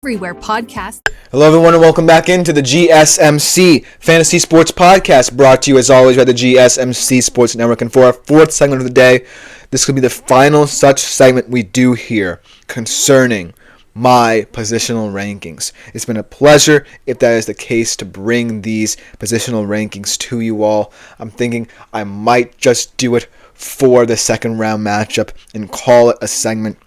everywhere podcasts. Hello, everyone, and welcome back into the GSMC Fantasy Sports Podcast, brought to you, as always, by the GSMC Sports Network. And for our fourth segment of the day, this could be the final such segment we do here concerning my positional rankings. It's been a pleasure, if that is the case, to bring these positional rankings to you all. I'm thinking I might just do it for the second round matchup and call it a segment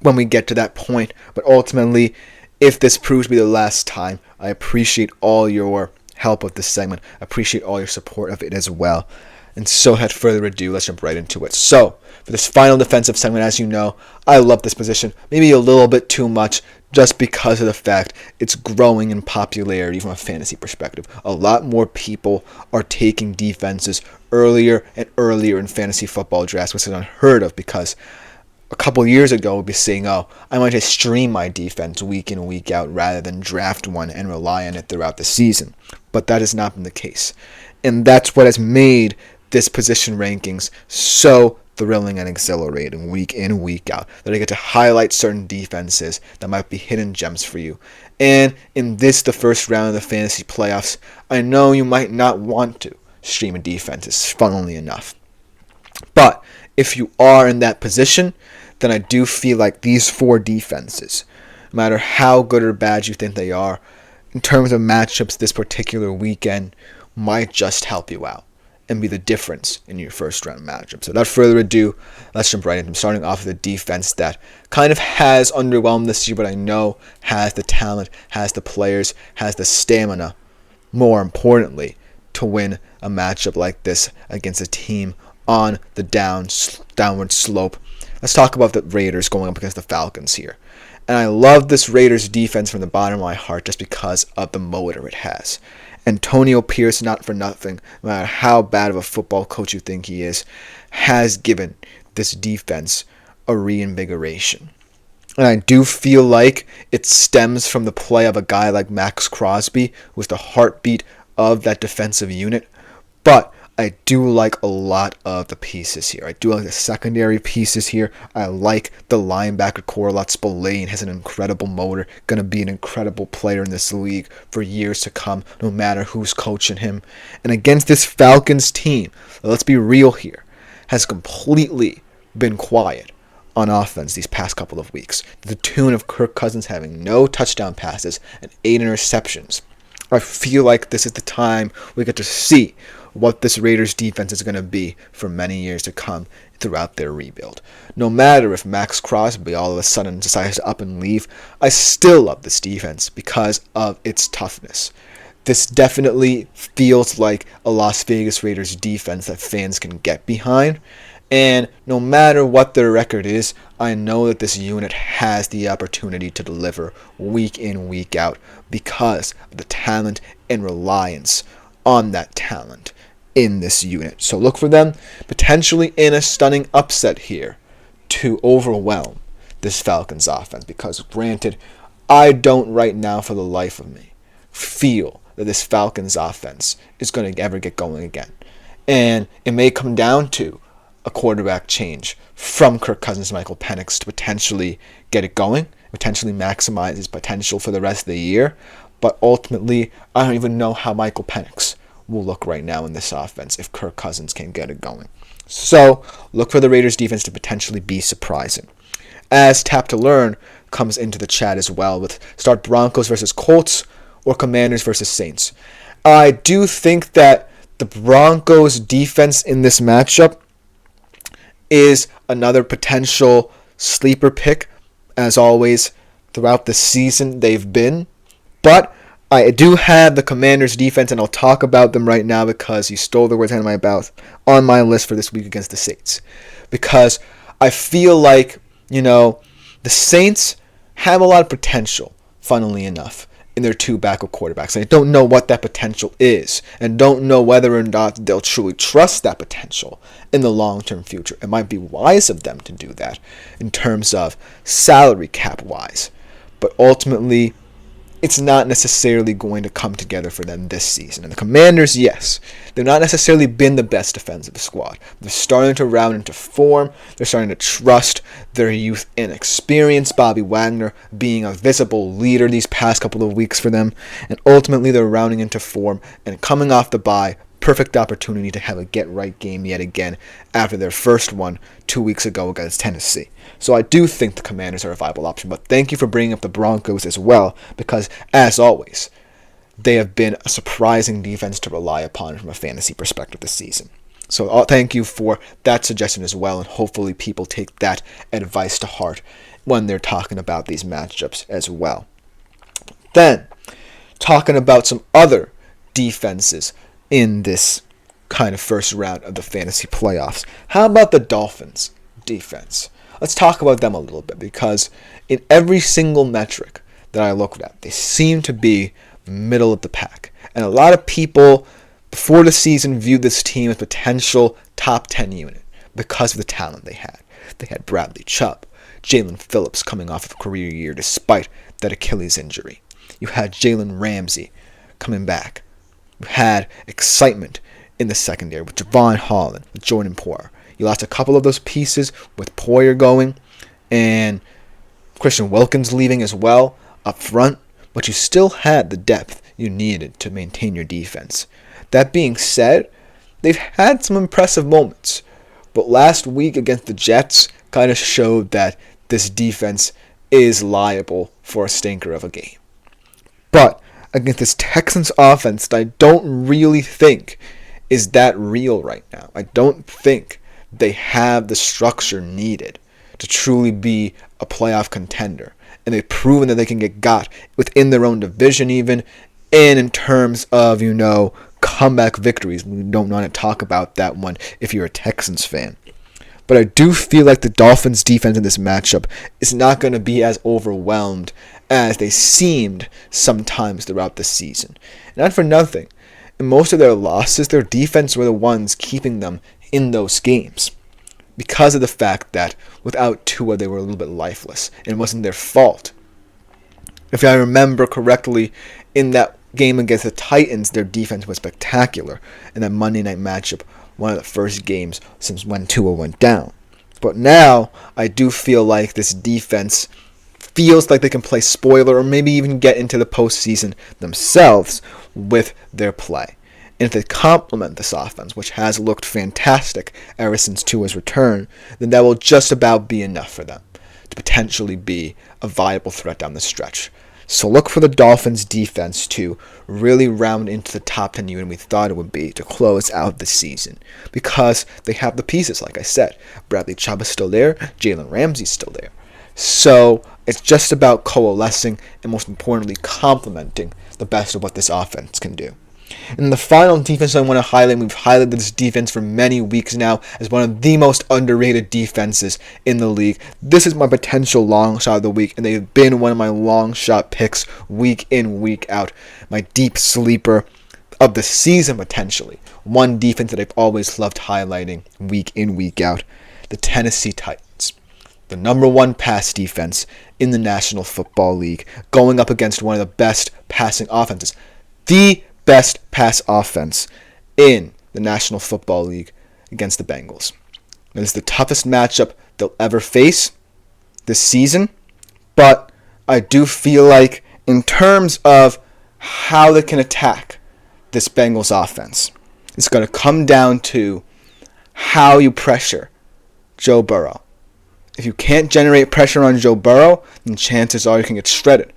when we get to that point. But ultimately, if this proves to be the last time, I appreciate all your help with this segment. I appreciate all your support of it as well. And so, without further ado, let's jump right into it. So, for this final defensive segment, as you know, I love this position, maybe a little bit too much, just because of the fact it's growing in popularity from a fantasy perspective. A lot more people are taking defenses earlier and earlier in fantasy football drafts, which is unheard of, because a couple years ago, we'd be saying, I might just stream my defense week in and week out rather than draft one and rely on it throughout the season. But that has not been the case. And that's what has made this position rankings so thrilling and exhilarating week in and week out, that I get to highlight certain defenses that might be hidden gems for you. And in this, the first round of the fantasy playoffs, I know you might not want to stream a defense, funnily enough. But if you are in that position, then I do feel like these four defenses, no matter how good or bad you think they are, in terms of matchups this particular weekend, might just help you out and be the difference in your first round matchup. So without further ado, let's jump right into it. Starting off with a defense that kind of has underwhelmed this year, but I know has the talent, has the players, has the stamina, more importantly, to win a matchup like this against a team on the downward slope. Let's talk about the Raiders going up against the Falcons here. And I love this Raiders defense from the bottom of my heart just because of the motor it has. Antonio Pierce, not for nothing, no matter how bad of a football coach you think he is, has given this defense a reinvigoration. And I do feel like it stems from the play of a guy like Max Crosby, who was the heartbeat of that defensive unit. But I do like a lot of the pieces here. I do like the secondary pieces here. I like the linebacker core. Spillane has an incredible motor. Going to be an incredible player in this league for years to come, no matter who's coaching him. And against this Falcons team, let's be real here, has completely been quiet on offense these past couple of weeks, to the tune of Kirk Cousins having no touchdown passes and 8 interceptions. I feel like this is the time we get to see what this Raiders defense is going to be for many years to come throughout their rebuild. No matter if Max Crosby all of a sudden decides to up and leave, I still love this defense because of its toughness. This definitely feels like a Las Vegas Raiders defense that fans can get behind. And no matter what their record is, I know that this unit has the opportunity to deliver week in, week out because of the talent and reliance on that talent in this unit. So look for them potentially in a stunning upset here to overwhelm this Falcons offense, because granted, I don't right now for the life of me feel that this Falcons offense is going to ever get going again. And it may come down to a quarterback change from Kirk Cousins to Michael Penix to potentially get it going, potentially maximize his potential for the rest of the year. But ultimately, I don't even know how Michael Penix will look right now in this offense if Kirk Cousins can get it going. So look for the Raiders defense to potentially be surprising. As Tap to Learn comes into the chat as well with start Broncos versus Colts or Commanders versus Saints. I do think that the Broncos defense in this matchup is another potential sleeper pick. As always, throughout the season they've been. But I do have the Commanders defense, and I'll talk about them right now because you stole the words out of my mouth, on my list for this week against the Saints. Because I feel like, the Saints have a lot of potential, funnily enough, in their two backup quarterbacks. And I don't know what that potential is, and don't know whether or not they'll truly trust that potential in the long-term future. It might be wise of them to do that in terms of salary cap-wise. But ultimately, it's not necessarily going to come together for them this season. And the Commanders, yes, they've not necessarily been the best defensive squad. They're starting to round into form. They're starting to trust their youth and experience. Bobby Wagner being a visible leader these past couple of weeks for them. And ultimately, they're rounding into form and coming off the bye. Perfect opportunity to have a get-right game yet again after their first one 2 weeks ago against Tennessee. So I do think the Commanders are a viable option, but thank you for bringing up the Broncos as well, because, as always, they have been a surprising defense to rely upon from a fantasy perspective this season. So thank you for that suggestion as well, and hopefully people take that advice to heart when they're talking about these matchups as well. Then, talking about some other defenses in this kind of first round of the fantasy playoffs. How about the Dolphins defense? Let's talk about them a little bit, because in every single metric that I looked at, they seem to be middle of the pack. And a lot of people before the season viewed this team as potential top 10 unit because of the talent they had. They had Bradley Chubb, Jalen Phillips coming off of a career year despite that Achilles injury. You had Jalen Ramsey coming back. You had excitement in the secondary with Javon Holland, with Jordan Poyer. You lost a couple of those pieces with Poyer going and Christian Wilkins leaving as well up front, but you still had the depth you needed to maintain your defense. That being said, they've had some impressive moments, but last week against the Jets kind of showed that this defense is liable for a stinker of a game. But against this Texans offense that I don't really think is that real right now. I don't think they have the structure needed to truly be a playoff contender. And they've proven that they can get got within their own division even, and in terms of, comeback victories. We don't want to talk about that one if you're a Texans fan. But I do feel like the Dolphins' defense in this matchup is not going to be as overwhelmed as they seemed sometimes throughout the season. Not for nothing. In most of their losses, their defense were the ones keeping them in those games. Because of the fact that without Tua, they were a little bit lifeless. And it wasn't their fault. If I remember correctly, in that game against the Titans, their defense was spectacular. In that Monday night matchup, one of the first games since when Tua went down. But now, I do feel like this defense feels like they can play spoiler or maybe even get into the postseason themselves with their play. And if they complement this offense, which has looked fantastic ever since Tua's return, then that will just about be enough for them to potentially be a viable threat down the stretch. So look for the Dolphins' defense to really round into the top 10 unit we thought it would be to close out the season. Because they have the pieces, like I said. Bradley Chubb is still there. Jalen Ramsey's still there. So it's just about coalescing and, most importantly, complementing the best of what this offense can do. And the final defense I want to highlight, we've highlighted this defense for many weeks now as one of the most underrated defenses in the league. This is my potential long shot of the week, and they've been one of my long shot picks week in, week out. My deep sleeper of the season, potentially. One defense that I've always loved highlighting week in, week out. The Tennessee Titans. The number one pass defense in the National Football League, going up against one of the best passing offenses. The best pass offense in the National Football League against the Bengals. It is the toughest matchup they'll ever face this season, but I do feel like in terms of how they can attack this Bengals offense, it's going to come down to how you pressure Joe Burrow. If you can't generate pressure on Joe Burrow, then chances are you can get shredded.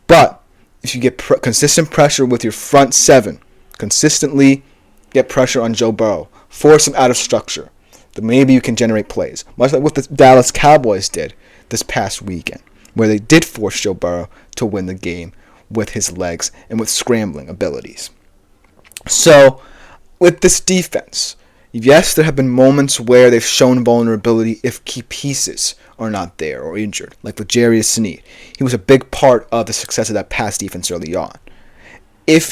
But if you get consistent pressure with your front seven, consistently get pressure on Joe Burrow, force him out of structure, then maybe you can generate plays. Much like what the Dallas Cowboys did this past weekend, where they did force Joe Burrow to win the game with his legs and with scrambling abilities. So, with this defense, yes, there have been moments where they've shown vulnerability if key pieces are not there or injured, like with Jarius Sneed. He was a big part of the success of that pass defense early on. If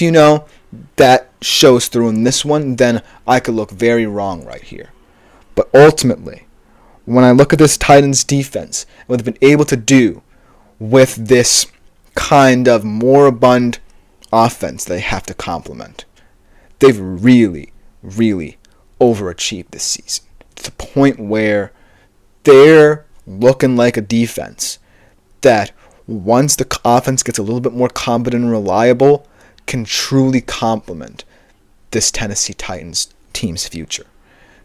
that shows through in this one, then I could look very wrong right here. But ultimately, when I look at this Titans defense and what they've been able to do with this kind of moribund offense they have to complement. They've really, really overachieved this season to the point where they're looking like a defense that, once the offense gets a little bit more competent and reliable, can truly complement this Tennessee Titans team's future.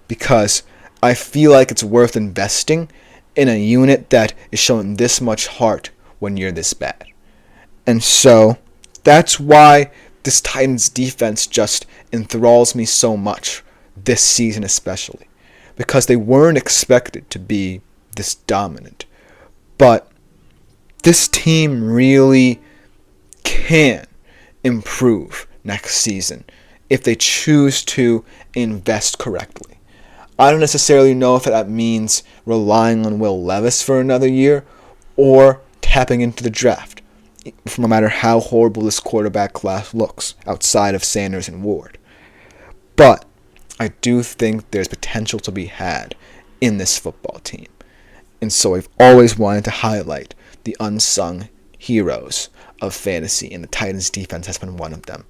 Because I feel like it's worth investing in a unit that is showing this much heart when you're this bad. And so that's why this Titans defense just enthralls me so much this season especially. Because they weren't expected to be this dominant. But this team really can improve next season if they choose to invest correctly. I don't necessarily know if that means relying on Will Levis for another year or tapping into the draft, no matter how horrible this quarterback class looks outside of Sanders and Ward. But I do think there's potential to be had in this football team. And so I've always wanted to highlight the unsung heroes of fantasy, and the Titans defense has been one of them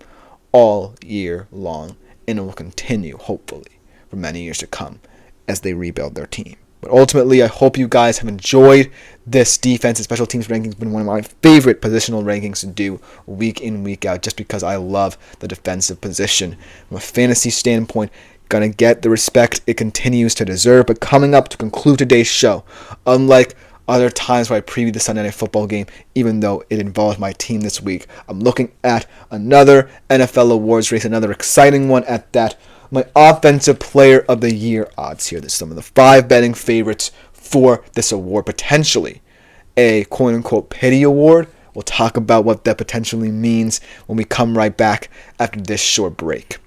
all year long, and it will continue, hopefully, for many years to come as they rebuild their team. But ultimately, I hope you guys have enjoyed this defense and special teams rankings. It's been one of my favorite positional rankings to do week in, week out, just because I love the defensive position. From a fantasy standpoint, gonna get the respect it continues to deserve. But coming up to conclude today's show, unlike other times where I preview the Sunday Night Football game, even though it involves my team this week, I'm looking at another NFL awards race, another exciting one at that. My Offensive Player of the Year odds here. There's some of the 5 betting favorites for this award, potentially a quote-unquote pity award. We'll talk about what that potentially means when we come right back after this short break.